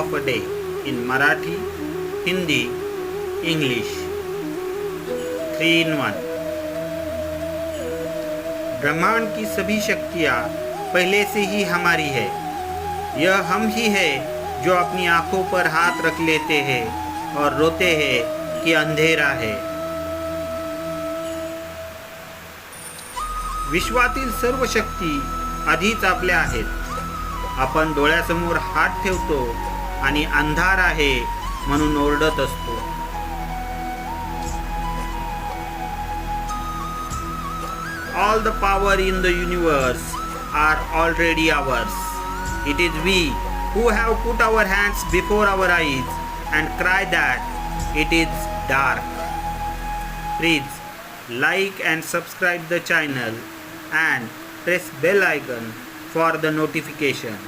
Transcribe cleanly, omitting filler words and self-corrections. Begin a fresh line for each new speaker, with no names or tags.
of a day in Marathi, Hindi, English. 3 in 1. ब्रह्मांड की सभी शक्तियाँ पहले से ही हमारी है। यह हम ही है जो अपनी आंखों पर हाथ रख लेते हैं और रोते हैं कि अंधेरा है। विश्वातील सर्व शक्ती आधीच आपल्या आहेत। आपण डोळ्यासमोर हात ठेवतो आणि अंधार आहे म्हणून ओरडत असतो। All the power in the universe are already ours. It is we who have put our hands before our eyes and cry that it is dark. Please like and subscribe the channel and press bell icon for the notification.